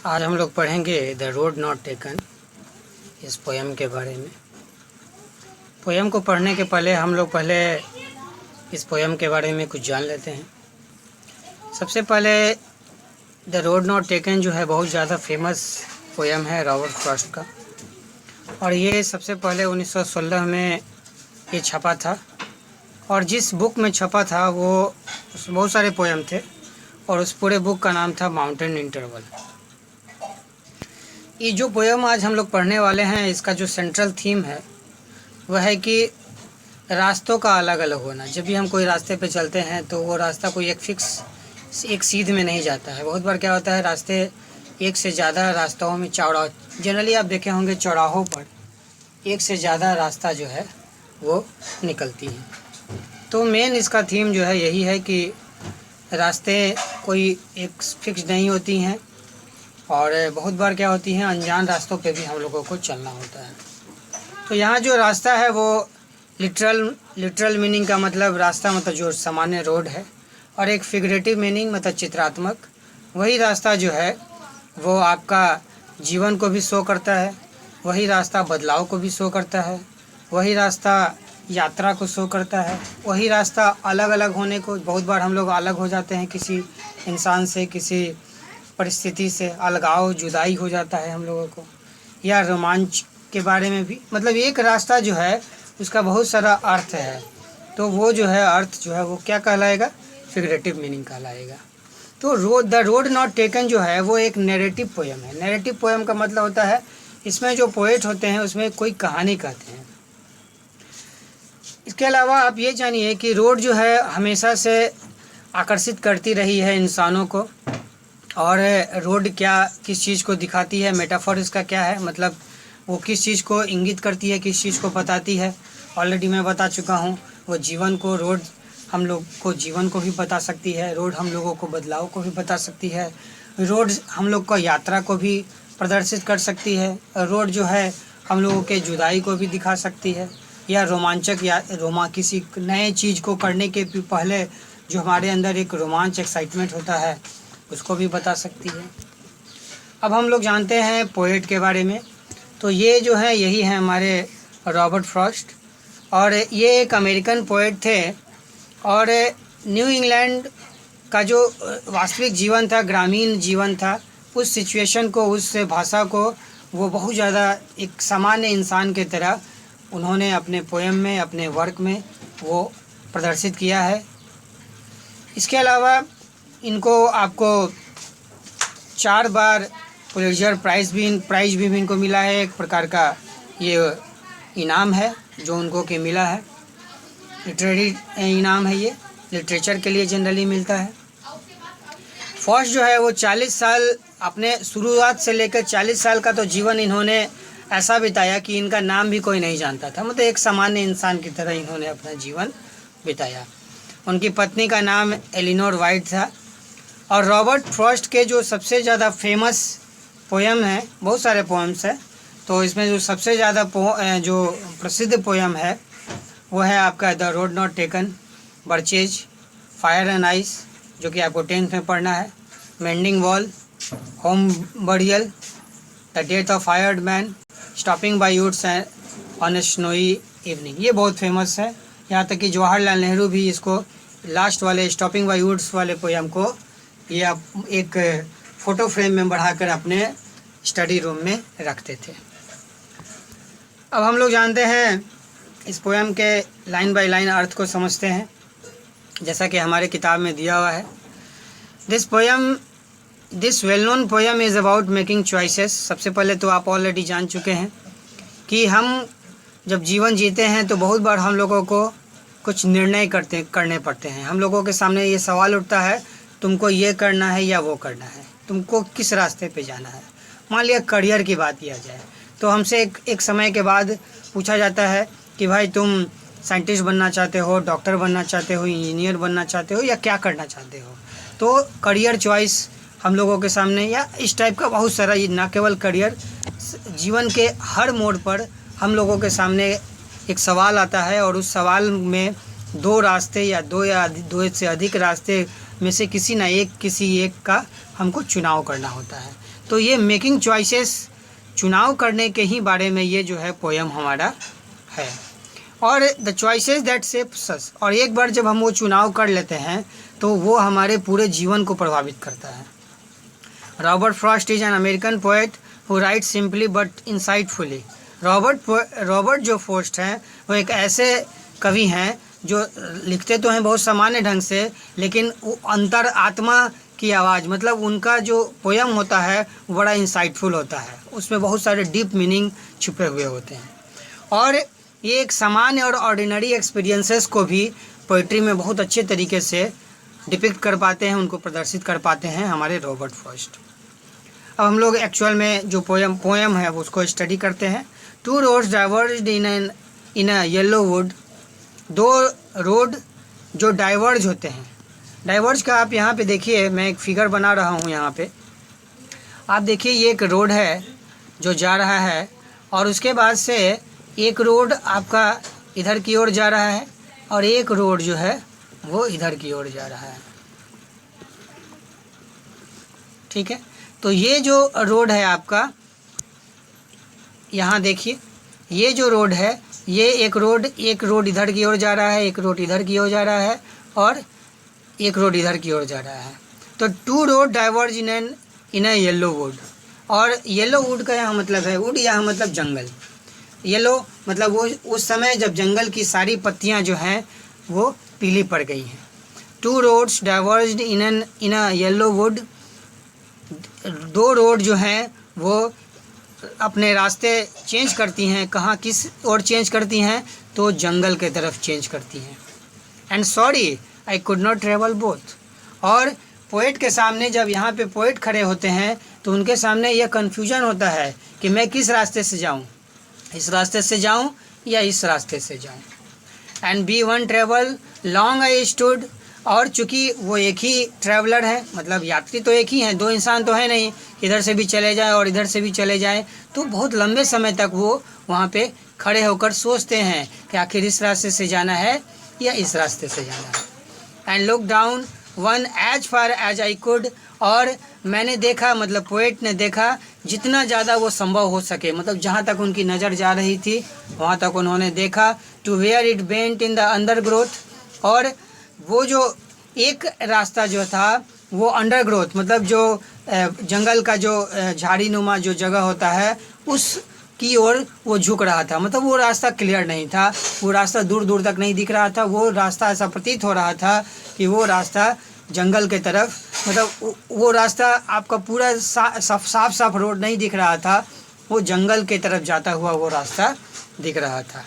आज हम लोग पढ़ेंगे द रोड नॉट टेकन, इस पोयम के बारे में। पोयम को पढ़ने के पहले हम लोग इस पोयम के बारे में कुछ जान लेते हैं। सबसे पहले द रोड नॉट टेकन जो है बहुत ज़्यादा फेमस पोयम है रॉबर्ट फ्रॉस्ट का, और ये सबसे पहले 1916 में ये छपा था। और जिस बुक में छपा था वो बहुत सारे पोयम थे, और उस पूरे बुक का नाम था माउंटेन इंटरवल। ये जो पोयम आज हम लोग पढ़ने वाले हैं, इसका जो सेंट्रल थीम है वह है कि रास्तों का अलग अलग होना। जब भी हम कोई रास्ते पे चलते हैं तो वो रास्ता कोई एक सीध में नहीं जाता है। बहुत बार क्या होता है, रास्ते एक से ज़्यादा रास्तों में जनरली आप देखे होंगे चौराहों पर एक से ज़्यादा रास्ता जो है वो निकलती है। तो मेन इसका थीम जो है यही है कि रास्ते कोई एक फिक्स नहीं होती हैं, और बहुत बार क्या होती हैं, अनजान रास्तों पे भी हम लोगों को चलना होता है। तो यहाँ जो रास्ता है वो लिटरल मीनिंग का मतलब रास्ता मतलब जो सामान्य रोड है, और एक फिगरेटिव मीनिंग मतलब चित्रात्मक, वही रास्ता जो है वो आपका जीवन को भी शो करता है, वही रास्ता बदलाव को भी शो करता है, वही रास्ता यात्रा को शो करता है, वही रास्ता अलग अलग होने को। बहुत बार हम लोग अलग हो जाते हैं किसी इंसान से, किसी परिस्थिति से अलगाव जुदाई हो जाता है हम लोगों को, या रोमांच के बारे में भी। मतलब एक रास्ता जो है उसका बहुत सारा अर्थ है, तो वो जो है अर्थ जो है वो क्या कहलाएगा, फिगरेटिव मीनिंग कहलाएगा। तो द रोड नॉट टेकन जो है वो एक नैरेटिव पोयम है। नैरेटिव पोयम का मतलब होता है इसमें जो पोएट होते हैं उसमें कोई कहानी कहते हैं। इसके अलावा आप ये जानिए कि रोड जो है हमेशा से आकर्षित करती रही है इंसानों को, और रोड किस चीज़ को दिखाती है, मेटाफोर इसका क्या है, मतलब वो किस चीज़ को इंगित करती है, किस चीज़ को बताती है। ऑलरेडी मैं बता चुका हूँ, वो जीवन को, रोड हम लोग को जीवन को भी बता सकती है, रोड हम लोगों को बदलाव को भी बता सकती है, रोड हम लोग को यात्रा को भी प्रदर्शित कर सकती है, रोड जो है हम लोगों के जुदाई को भी दिखा सकती है, या रोमांचक या किसी नए चीज़ को करने के पहले जो हमारे अंदर एक रोमांच एक्साइटमेंट होता है उसको भी बता सकती है। अब हम लोग जानते हैं पोएट के बारे में। तो ये जो है यही है हमारे रॉबर्ट फ्रॉस्ट, और ये एक अमेरिकन पोएट थे, और न्यू इंग्लैंड का जो वास्तविक जीवन था, ग्रामीण जीवन था, उस सिचुएशन को, उस भाषा को वो बहुत ज़्यादा एक सामान्य इंसान के तरह उन्होंने अपने पोएम में, अपने वर्क में वो प्रदर्शित किया है। इसके अलावा इनको आपको 4 बार पुलित्ज़र प्राइज़ भी इनको मिला है। एक प्रकार का ये इनाम है जो उनको के मिला है, लिटरेरी इनाम है, ये लिटरेचर के लिए जनरली मिलता है। फर्स्ट जो है वो 40 साल, अपने शुरुआत से लेकर 40 साल का तो जीवन इन्होंने ऐसा बिताया कि इनका नाम भी कोई नहीं जानता था। मतलब एक सामान्य इंसान की तरह इन्होंने अपना जीवन बिताया। उनकी पत्नी का नाम एलिनोर वाइट था। और रॉबर्ट फ्रॉस्ट के जो सबसे ज़्यादा फेमस पोयम है, बहुत सारे पोएम्स हैं, तो इसमें जो सबसे ज़्यादा जो प्रसिद्ध पोयम है वो है आपका the road not taken, birches, fire and ice जो कि आपको 10th में पढ़ना है, mending wall, home burial, the death of hired man, stopping by woods on a snowy evening. ये बहुत फेमस है, यहाँ तक कि जवाहरलाल नेहरू भी इसको लास्ट वाले स्टॉपिंग बाय वुड्स वाले पोयम को ये आप एक फ़ोटो फ्रेम में बढ़ाकर अपने स्टडी रूम में रखते थे। अब हम लोग जानते हैं इस पोयम के लाइन बाय लाइन अर्थ को समझते हैं, जैसा कि हमारे किताब में दिया हुआ है। This well known poem is about making choices. सबसे पहले तो आप ऑलरेडी जान चुके हैं कि हम जब जीवन जीते हैं तो बहुत बार हम लोगों को कुछ निर्णय करने पड़ते हैं। हम लोगों के सामने ये सवाल उठता है, तुमको ये करना है या वो करना है, तुमको किस रास्ते पे जाना है। मान लिया करियर की बात किया जाए तो हमसे एक समय के बाद पूछा जाता है कि भाई तुम साइंटिस्ट बनना चाहते हो, डॉक्टर बनना चाहते हो, इंजीनियर बनना चाहते हो, या क्या करना चाहते हो। तो करियर चॉइस हम लोगों के सामने, या इस टाइप का बहुत सारा, ना केवल करियर, जीवन के हर मोड़ पर हम लोगों के सामने एक सवाल आता है, और उस सवाल में 2 रास्ते या 2 से अधिक रास्ते में से किसी एक का हमको चुनाव करना होता है। तो ये मेकिंग चॉइसेस, चुनाव करने के ही बारे में ये जो है पोएम हमारा है। और द चॉइसेस दैट शेप्स अस, और एक बार जब हम वो चुनाव कर लेते हैं तो वो हमारे पूरे जीवन को प्रभावित करता है। Robert Frost is an American poet who write simply but insightfully. Robert जो फ्रॉस्ट हैं वो एक ऐसे कवि हैं जो लिखते तो हैं बहुत सामान्य ढंग से, लेकिन वो अंतर आत्मा की आवाज़, मतलब उनका जो पोयम होता है वो बड़ा इंसाइटफुल होता है, उसमें बहुत सारे डीप मीनिंग छुपे हुए होते हैं। और ये एक सामान्य और ऑर्डिनरी एक्सपीरियंसेस को भी पोइट्री में बहुत अच्छे तरीके से डिपिक्ट कर पाते हैं, उनको प्रदर्शित कर पाते हैं हमारे रॉबर्ट फ्रॉस्ट। अब हम लोग एक्चुअल में जो पोएम है उसको स्टडी करते हैं। Two roads डाइवर्ज्ड in a yellow would, दो रोड जो डाइवर्ज होते हैं। डाइवर्ज का आप यहाँ पे देखिए, मैं एक फिगर बना रहा हूँ यहाँ पे, आप देखिए ये एक रोड है जो जा रहा है, और उसके बाद से एक रोड आपका इधर की ओर जा रहा है और एक रोड जो है वो इधर की ओर जा रहा है। ठीक है, तो ये जो रोड है आपका, यहाँ देखिए ये जो रोड है, ये एक रोड इधर की ओर जा रहा है, एक रोड इधर की ओर जा रहा है और एक रोड इधर की ओर जा रहा है। तो two road diverge in a yellow wood, और येलो वुड का यहाँ मतलब है, वुड यहाँ मतलब जंगल, येलो मतलब वो उस समय जब जंगल की सारी पत्तियाँ जो हैं वो पीली पड़ गई हैं। Two roads डाइवर्ज्ड in a yellow would, दो रोड जो हैं वो अपने रास्ते चेंज करती हैं, कहाँ किस ओर चेंज करती हैं, तो जंगल के तरफ चेंज करती हैं। And sorry I could not travel both, और पोएट के सामने जब यहाँ पे पोएट खड़े होते हैं तो उनके सामने यह कन्फ्यूजन होता है कि मैं किस रास्ते से जाऊँ, इस रास्ते से जाऊं या इस रास्ते से जाऊं। And be one travel long I stood, और चूँकि वो एक ही ट्रैवलर है, मतलब यात्री तो एक ही हैं, दो इंसान तो है नहीं, इधर से भी चले जाए और इधर से भी चले जाए, तो बहुत लंबे समय तक वो वहाँ पे खड़े होकर सोचते हैं कि आखिर इस रास्ते से जाना है या इस रास्ते से जाना है। And look down one as far as I could, और मैंने देखा, मतलब पोएट ने देखा जितना ज़्यादा वो संभव हो सके, मतलब जहाँ तक उनकी नज़र जा रही थी वहाँ तक उन्होंने देखा। To where it bent in the undergrowth, और वो जो एक रास्ता जो था वो अंडरग्रोथ मतलब जो जंगल का जो झाड़ी नुमा जो जगह होता है उस की ओर वो झुक रहा था, मतलब वो रास्ता क्लियर नहीं था, वो रास्ता दूर दूर तक नहीं दिख रहा था, वो रास्ता ऐसा प्रतीत हो रहा था कि वो रास्ता जंगल के तरफ, मतलब वो रास्ता आपका पूरा साफ रोड नहीं दिख रहा था, वो जंगल के तरफ जाता हुआ वो रास्ता दिख रहा था।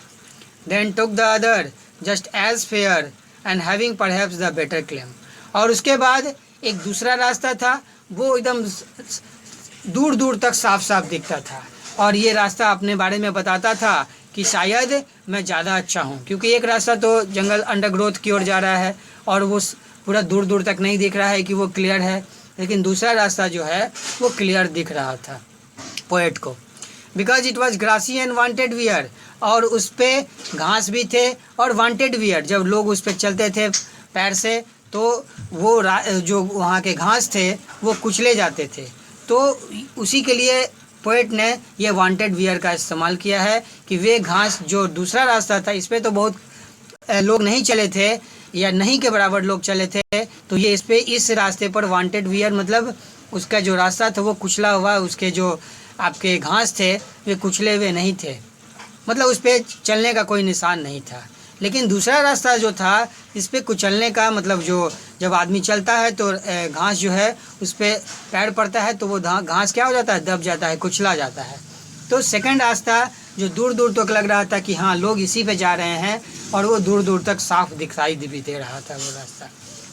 Then took the other just as fair and having perhaps the better claim, और उसके बाद एक दूसरा रास्ता था, वो एकदम दूर दूर तक साफ दिखता था, और ये रास्ता अपने बारे में बताता था कि शायद मैं ज़्यादा अच्छा हूँ, क्योंकि एक रास्ता तो जंगल अंडरग्रोथ की ओर जा रहा है और वो पूरा दूर दूर तक नहीं दिख रहा है कि वो क्लियर है, लेकिन दूसरा रास्ता जो है वो क्लियर दिख रहा था पोएट को। Because it was grassy and wanted wear, और उस पर घास भी थे और वांटेड वियर, जब लोग उस पर चलते थे पैर से तो वो जो वहाँ के घास थे वो कुचले जाते थे, तो उसी के लिए पोएट ने ये वांटेड वियर का इस्तेमाल किया है कि वे घास जो दूसरा रास्ता था इस पर तो बहुत लोग नहीं चले थे या नहीं के बराबर लोग चले थे, तो ये इस रास्ते पर वांटेड वियर मतलब उसका जो रास्ता था वो कुचला हुआ, उसके जो आपके घास थे वे कुचले हुए नहीं थे, मतलब उस पर चलने का कोई निशान नहीं था। लेकिन दूसरा रास्ता जो था इस पर कुचलने का मतलब जो जब आदमी चलता है तो घास जो है उस पर पैर पड़ता है तो वो घास क्या हो जाता है, दब जाता है, कुचला जाता है। तो सेकंड रास्ता जो दूर दूर तक लग रहा था कि हाँ लोग इसी पे जा रहे हैं, और वो दूर दूर तक साफ दिखाई भी दे रहा था वो रास्ता।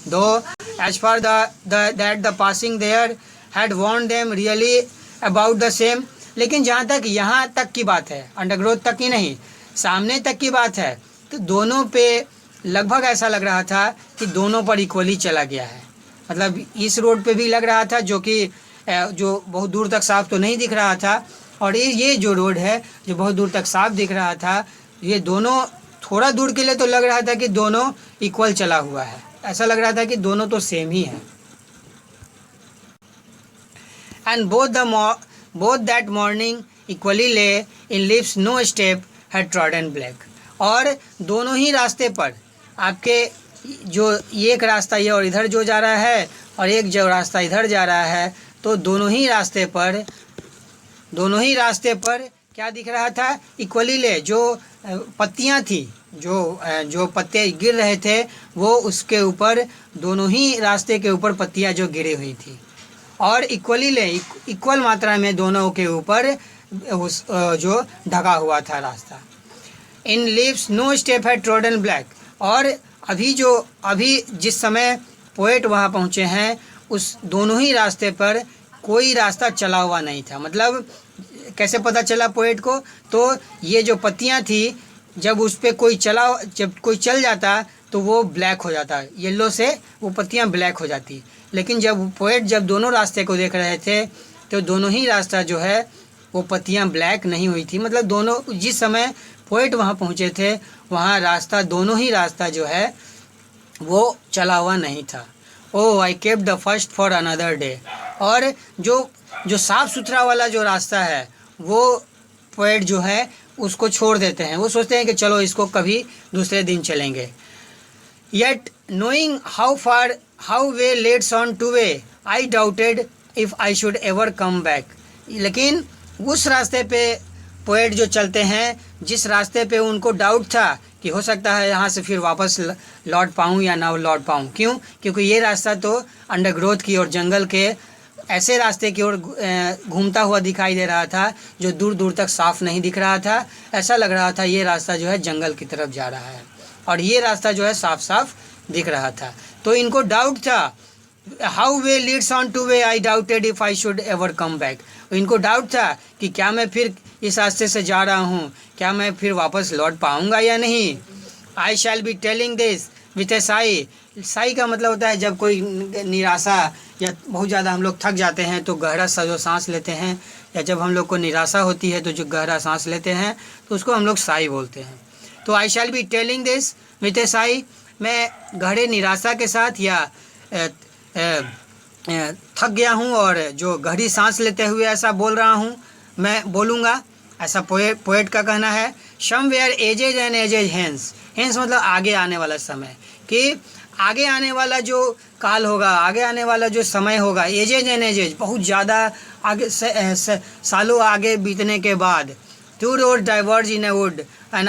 Though as far that the passing there had worn them really about the same, लेकिन जहाँ तक यहाँ तक की बात है, अंडरग्रोथ तक ही नहीं सामने तक की बात है, तो दोनों पे लगभग ऐसा लग रहा था कि दोनों पर इक्वली चला गया है। मतलब इस रोड पे भी लग रहा था जो कि जो बहुत दूर तक साफ तो नहीं दिख रहा था, और ये जो रोड है जो बहुत दूर तक साफ दिख रहा था, ये दोनों थोड़ा दूर के लिए तो लग रहा था कि दोनों इक्वल चला हुआ है, ऐसा लग रहा था कि दोनों तो सेम ही हैं। And both that morning equally lay in leaves no step had trodden black. और दोनों ही रास्ते पर आपके जो ये एक रास्ता ये और इधर जो जा रहा है और एक जो रास्ता इधर जा रहा है, तो दोनों ही रास्ते पर क्या दिख रहा था? इक्वली ले, जो पत्तियां थी, जो पत्ते गिर रहे थे वो उसके ऊपर, दोनों ही रास्ते के ऊपर पत्तियां जो गिरी हुई थी, और इक्वली ले इक्वल मात्रा में दोनों के ऊपर उस जो ढका हुआ था रास्ता। इन लीव्स नो स्टेप है ट्रोडन ब्लैक। और अभी जिस समय पोएट वहाँ पहुँचे हैं, उस दोनों ही रास्ते पर कोई रास्ता चला हुआ नहीं था। मतलब कैसे पता चला पोएट को? तो ये जो पत्तियाँ थी, जब उस पर जब कोई चल जाता तो वो ब्लैक हो जाता, येलो से वो पत्तियाँ ब्लैक हो जाती। लेकिन जब पोएट दोनों रास्ते को देख रहे थे, तो दोनों ही रास्ता जो है वो पत्तियाँ ब्लैक नहीं हुई थी। मतलब दोनों, जिस समय पोएट वहाँ पहुँचे थे, वहाँ रास्ता, दोनों ही रास्ता जो है वो चला हुआ नहीं था। Oh I kept the first for another day. और जो साफ़ सुथरा वाला जो रास्ता है, वो पोएट जो है उसको छोड़ देते हैं। वो सोचते हैं कि चलो इसको कभी दूसरे दिन चलेंगे। Yet knowing how way leads on two way, I doubted if I should ever come back. लेकिन उस रास्ते पे पोएट जो चलते हैं, जिस रास्ते पे उनको डाउट था कि हो सकता है यहाँ से फिर वापस लौट पाऊँ या ना लौट पाऊँ। क्यों? क्योंकि ये रास्ता तो अंडरग्रोथ की और जंगल के ऐसे रास्ते की ओर घूमता हुआ दिखाई दे रहा था जो दूर दूर तक साफ़ नहीं दिख रहा था। ऐसा लग रहा था ये रास्ता जो है जंगल की तरफ जा रहा है, और ये रास्ता जो है साफ साफ दिख रहा था। तो इनको डाउट था, how way Leeds on two way, I doubted if I should ever come back. इनको डाउट था कि क्या मैं फिर इस रास्ते से जा रहा हूँ, क्या मैं फिर वापस लौट पाऊँगा या नहीं। I shall be telling this with a sigh. Sigh का मतलब होता है जब कोई निराशा या बहुत ज़्यादा हम लोग थक जाते हैं तो गहरा सा जो सांस लेते हैं, या जब हम लोग को निराशा होती है तो जो गहरा सांस लेते हैं तो उसको हम लोग साई बोलते हैं। तो I shall be telling this with a sigh, मैं गहरे निराशा के साथ या थक गया हूँ और जो गहरी सांस लेते हुए ऐसा बोल रहा हूँ, मैं बोलूँगा, ऐसा पोएट का कहना है। Somewhere edges and edges hence, hence मतलब आगे आने वाला समय, कि आगे आने वाला जो काल होगा, आगे आने वाला जो समय होगा, एजेज एंड एजेज बहुत ज़्यादा आगे सालों आगे बीतने के बाद, two road diverge in a wood and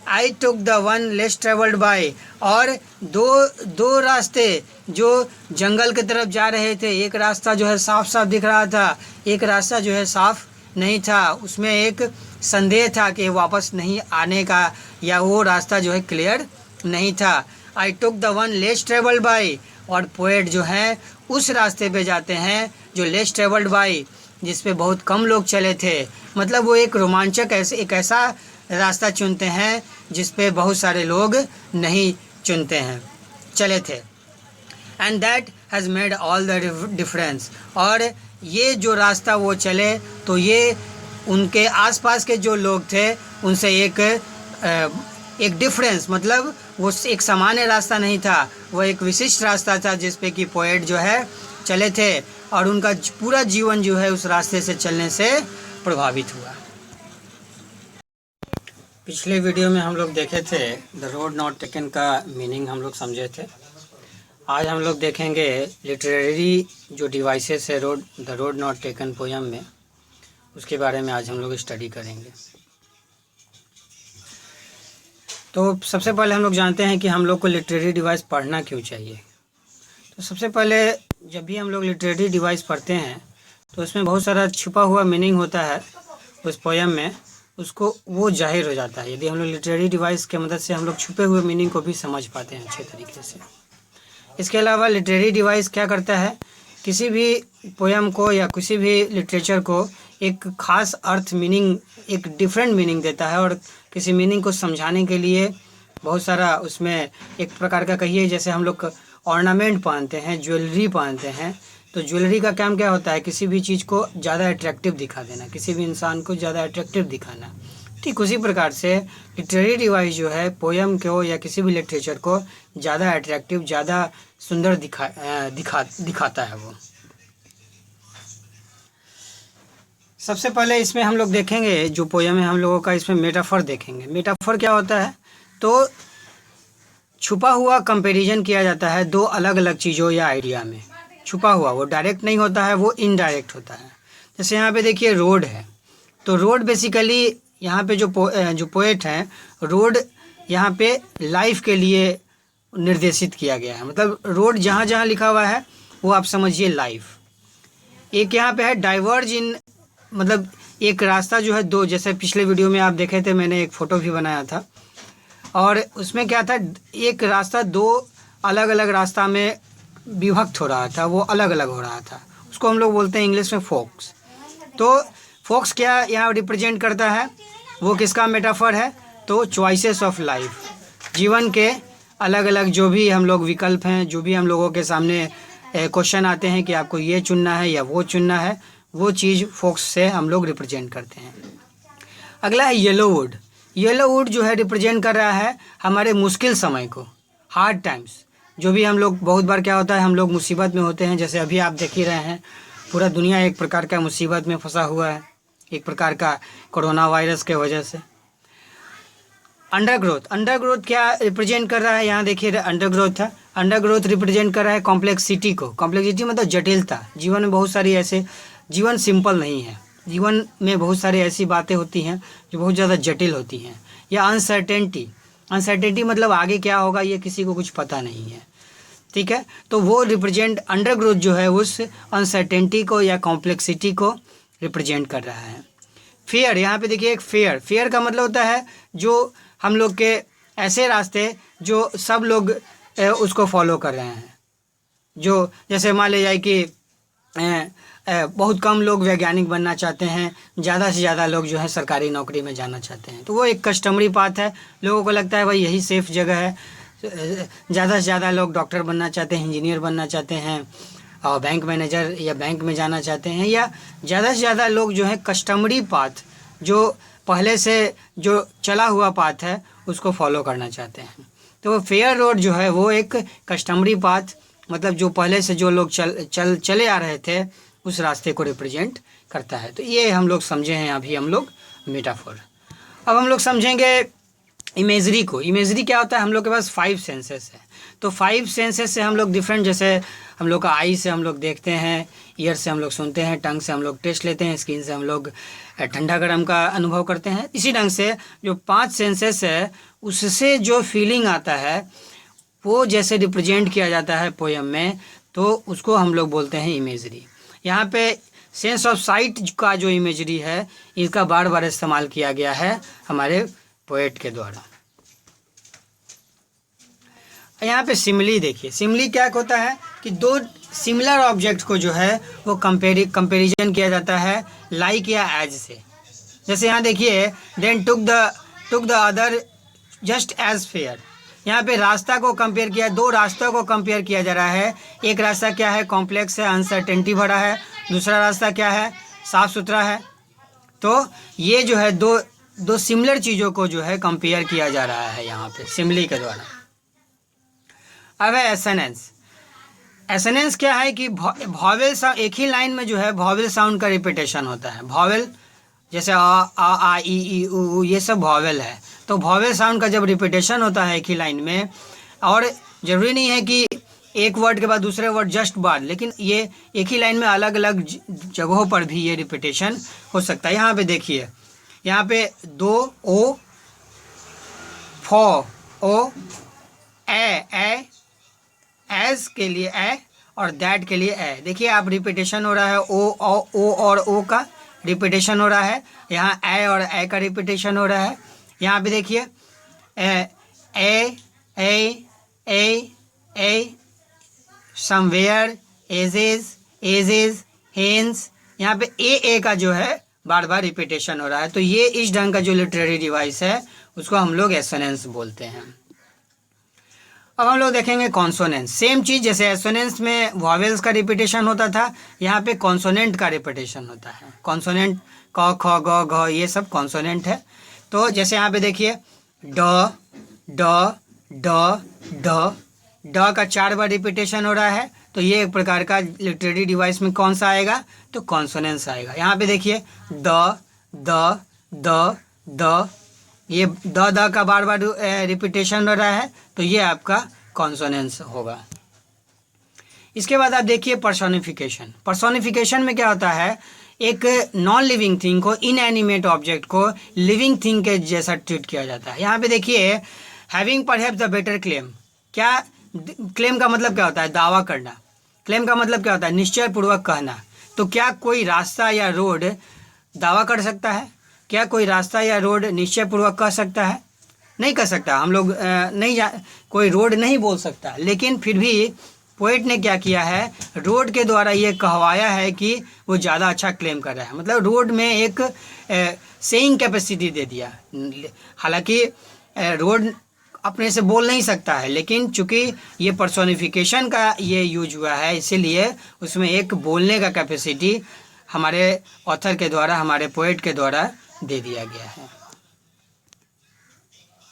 I took the one less travelled by. और दो रास्ते जो जंगल की तरफ जा रहे थे, एक रास्ता जो है साफ साफ दिख रहा था, एक रास्ता जो है साफ नहीं था, उसमें एक संदेह था कि वापस नहीं आने का, या वो रास्ता जो है क्लियर नहीं था। I took the one less travelled by, और पोएट जो हैं उस रास्ते पे जाते हैं जो लेस ट्रेवल्ड बाय, जिस पे बहुत कम लोग चले थे। मतलब वो एक रोमांचक एक ऐसा रास्ता चुनते हैं जिस पे बहुत सारे लोग नहीं चले थे। And that has made all the difference. और ये जो रास्ता वो चले तो ये उनके आसपास के जो लोग थे उनसे एक डिफरेंस, मतलब वो एक सामान्य रास्ता नहीं था, वो एक विशिष्ट रास्ता था जिस पे कि पोएट जो है चले थे, और उनका पूरा जीवन जो है उस रास्ते से चलने से प्रभावित हुआ। पिछले वीडियो में हम लोग देखे थे द रोड नॉट टेकन का मीनिंग हम लोग समझे थे। आज हम लोग देखेंगे लिटरेरी जो डिवाइसेस है the road not taken poem में, उसके बारे में आज हम लोग स्टडी करेंगे। तो सबसे पहले हम लोग जानते हैं कि हम लोग को लिटरेरी डिवाइस पढ़ना क्यों चाहिए। तो सबसे पहले जब भी हम लोग लिटरेरी डिवाइस पढ़ते हैं तो उसमें बहुत सारा छुपा हुआ मीनिंग होता है उस पोयम में, उसको वो जाहिर हो जाता है यदि हम लोग लिटरेरी डिवाइस के मदद से हम लोग छुपे हुए मीनिंग को भी समझ पाते हैं अच्छे तरीके से। इसके अलावा लिटरेरी डिवाइस क्या करता है, किसी भी पोयम को या किसी भी लिटरेचर को एक ख़ास अर्थ मीनिंग, एक डिफरेंट मीनिंग देता है, और किसी मीनिंग को समझाने के लिए बहुत सारा उसमें एक प्रकार का कहिए, जैसे हम लोग ऑर्नामेंट पहनते हैं, ज्वेलरी पहनते हैं, तो ज्वेलरी का काम क्या होता है, किसी भी चीज़ को ज़्यादा अट्रैक्टिव दिखा देना, किसी भी इंसान को ज़्यादा अट्रैक्टिव दिखाना। ठीक उसी प्रकार से लिटरेरी डिवाइस जो है पोयम को या किसी भी लिटरेचर को ज़्यादा अट्रैक्टिव, ज़्यादा सुंदर दिखाता है वो। सबसे पहले इसमें हम लोग देखेंगे जो पोयम है हम लोगों का, इसमें मेटाफर देखेंगे। मेटाफर क्या होता है, तो छुपा हुआ कंपैरिजन किया जाता है दो अलग अलग चीज़ों या आइडिया में। छुपा हुआ वो डायरेक्ट नहीं होता है, वो इनडायरेक्ट होता है। जैसे यहाँ पे देखिए रोड है, तो रोड बेसिकली यहाँ पे जो पोएट हैं, रोड यहाँ पे लाइफ के लिए निर्देशित किया गया है। मतलब रोड जहाँ जहाँ लिखा हुआ है वो आप समझिए लाइफ। एक यहाँ पे है डाइवर्ज इन, मतलब एक रास्ता जो है दो, जैसे पिछले वीडियो में आप देखे थे, मैंने एक फ़ोटो भी बनाया था, और उसमें क्या था, एक रास्ता दो अलग अलग रास्ता में विभक्त हो रहा था, वो अलग अलग हो रहा था। उसको हम लोग बोलते हैं इंग्लिश में फोक्स। तो फोक्स क्या यहाँ रिप्रेजेंट करता है, वो किसका मेटाफर है, तो चॉइसेस ऑफ लाइफ। जीवन के अलग अलग जो भी हम लोग विकल्प हैं, जो भी हम लोगों के सामने क्वेश्चन आते हैं कि आपको ये चुनना है या वो चुनना है, वो चीज़ फोक्स से हम लोग रिप्रेजेंट करते हैं। अगला है येलो वुड। येलो वुड जो है रिप्रेजेंट कर रहा है हमारे मुश्किल समय को, हार्ड टाइम्स। जो भी हम लोग, बहुत बार क्या होता है, हम लोग मुसीबत में होते हैं, जैसे अभी आप देख ही रहे हैं पूरा दुनिया एक प्रकार का मुसीबत में फंसा हुआ है, एक प्रकार का कोरोना वायरस के वजह से। अंडरग्रोथ, अंडरग्रोथ क्या रिप्रेजेंट कर रहा है, यहाँ देखिए अंडरग्रोथ है। अंडरग्रोथ रिप्रेजेंट कर रहा है कॉम्प्लेक्सिटी को। कॉम्प्लेक्सिटी मतलब जटिलता। जीवन में बहुत सारी ऐसे, जीवन सिंपल नहीं है, जीवन में बहुत सारी ऐसी बातें होती हैं जो बहुत ज़्यादा जटिल होती हैं। या अनसर्टेनिटी, अनसर्टेनिटी मतलब आगे क्या होगा ये किसी को कुछ पता नहीं है, ठीक है। तो वो रिप्रेजेंट, अंडरग्रोथ जो है उस अनसर्टेनिटी को या कॉम्प्लेक्सिटी को रिप्रेजेंट कर रहा है। फेयर, यहाँ पे देखिए एक फेयर, फेयर का मतलब होता है जो हम लोग के ऐसे रास्ते जो सब लोग उसको फॉलो कर रहे हैं। जो जैसे मान ले जाए कि बहुत कम लोग वैज्ञानिक बनना चाहते हैं, ज़्यादा से ज़्यादा लोग जो है सरकारी नौकरी में जाना चाहते हैं, तो वो एक कस्टमरी पाथ है। लोगों को लगता है भाई यही सेफ जगह है। ज़्यादा से ज़्यादा लोग डॉक्टर बनना चाहते हैं, इंजीनियर बनना चाहते हैं, और बैंक मैनेजर या बैंक में जाना चाहते हैं, या ज़्यादा से ज़्यादा लोग जो है कस्टमरी पाथ, जो पहले से जो चला हुआ पाथ है, उसको फॉलो करना चाहते हैं। तो फेयर रोड जो है वो एक कस्टमरी पाथ, मतलब जो पहले से जो लोग चले आ रहे थे उस रास्ते को रिप्रेजेंट करता है। तो ये हम लोग समझे हैं अभी हम लोग मेटाफोर। अब हम लोग समझेंगे इमेजरी को। इमेजरी क्या होता है, हम लोग के पास 5 सेंसेस है। तो 5 सेंसेस से हम लोग डिफरेंट, जैसे हम लोग का आई से हम लोग देखते हैं, ईयर से हम लोग सुनते हैं, टंग से हम लोग टेस्ट लेते हैं, स्किन से हम लोग ठंडा गर्म का अनुभव करते हैं। इसी ढंग से जो 5 सेंसेस है उससे जो फीलिंग आता है वो जैसे रिप्रेजेंट किया जाता है पोयम में, तो उसको हम लोग बोलते हैं इमेजरी। यहाँ पे सेंस ऑफ साइट का जो इमेजरी है इसका बार बार इस्तेमाल किया गया है हमारे पोएट के द्वारा। यहाँ पे सिमिली देखिए, सिमिली क्या होता है कि दो सिमिलर ऑब्जेक्ट को जो है वो कंपेरिजन किया जाता है लाइक या एज से। जैसे यहाँ देखिए, then took the other just as fair. यहाँ पे रास्ता को कंपेयर किया, दो रास्तों को कंपेयर किया जा रहा है। एक रास्ता क्या है, कॉम्प्लेक्स है, अनसर्टेनिटी भरा है। दूसरा रास्ता क्या है, साफ सुथरा है। तो ये जो है दो सिमिलर चीज़ों को जो है कंपेयर किया जा रहा है यहाँ पे सिमिली के द्वारा। अब है एसोनेंस। एसोनेंस क्या है कि वॉवेल साउंड, एक ही लाइन में जो है वॉवेल साउंड का रिपीटेशन होता है। वॉवेल जैसे आ ई उ, ये सब वॉवेल है। तो वॉवेल साउंड का जब रिपीटेशन होता है एक ही लाइन में, और ज़रूरी नहीं है कि एक वर्ड के बाद दूसरे वर्ड जस्ट बाद, लेकिन ये एक ही लाइन में अलग अलग जगहों पर भी ये रिपीटेशन हो सकता है। यहाँ पे देखिए, यहाँ पे दो ओ, फो ओ, ए एज के लिए ए और दैट के लिए ए। देखिए आप रिपीटेशन हो रहा है, ओ और ओ का रिपीटेशन हो रहा है। यहाँ ए और ए का रिपीटेशन हो रहा है। यहाँ पे देखिए ए समवेयर, एजेज, हेंस, यहाँ पे ए का जो है बार बार रिपीटेशन हो रहा है। तो ये इस ढंग का जो लिटरेरी डिवाइस है उसको हम लोग एसोनेंस बोलते हैं। अब हम लोग देखेंगे कॉन्सोनेंस। सेम चीज़, जैसे एसोनेंस में वॉवेल्स का रिपीटेशन होता था, यहाँ पे कॉन्सोनेंट का रिपीटेशन होता है। कॉन्सोनेंट क ख ग घ ये सब कॉन्सोनेंट है। तो जैसे यहाँ पे देखिए ड ड ड ड ड का 4 बार रिपीटेशन हो रहा है, तो ये एक प्रकार का लिटरेरी डिवाइस में कौन सा आएगा, तो कॉन्सोनेंस आएगा। यहाँ पे देखिए द द द द, ये द का बार बार रिपीटेशन हो रहा है, तो ये आपका कॉन्सोनेंस होगा। इसके बाद आप देखिए पर्सोनिफिकेशन। पर्सोनिफिकेशन में क्या होता है, एक नॉन लिविंग थिंग को, इनएनिमेट ऑब्जेक्ट को लिविंग थिंग के जैसा ट्रीट किया जाता है। यहाँ पे देखिए having perhaps the better claim. क्या क्लेम का मतलब क्या होता है, दावा करना। क्लेम का मतलब क्या होता है, निश्चय पूर्वक कहना। तो क्या कोई रास्ता या रोड दावा कर सकता है, क्या कोई रास्ता या रोड निश्चय पूर्वक कह सकता है, नहीं कह सकता। हम लोग कोई रोड नहीं बोल सकता, लेकिन फिर भी पोएट ने क्या किया है, रोड के द्वारा ये कहवाया है कि वो ज़्यादा अच्छा क्लेम कर रहा है। मतलब रोड में एक सेइंग कैपेसिटी दे दिया। हालांकि रोड अपने से बोल नहीं सकता है, लेकिन चूंकि ये पर्सोनिफिकेशन का ये यूज हुआ है, इसीलिए उसमें एक बोलने का कैपेसिटी हमारे ऑथर के द्वारा, हमारे पोएट के द्वारा दे दिया गया है।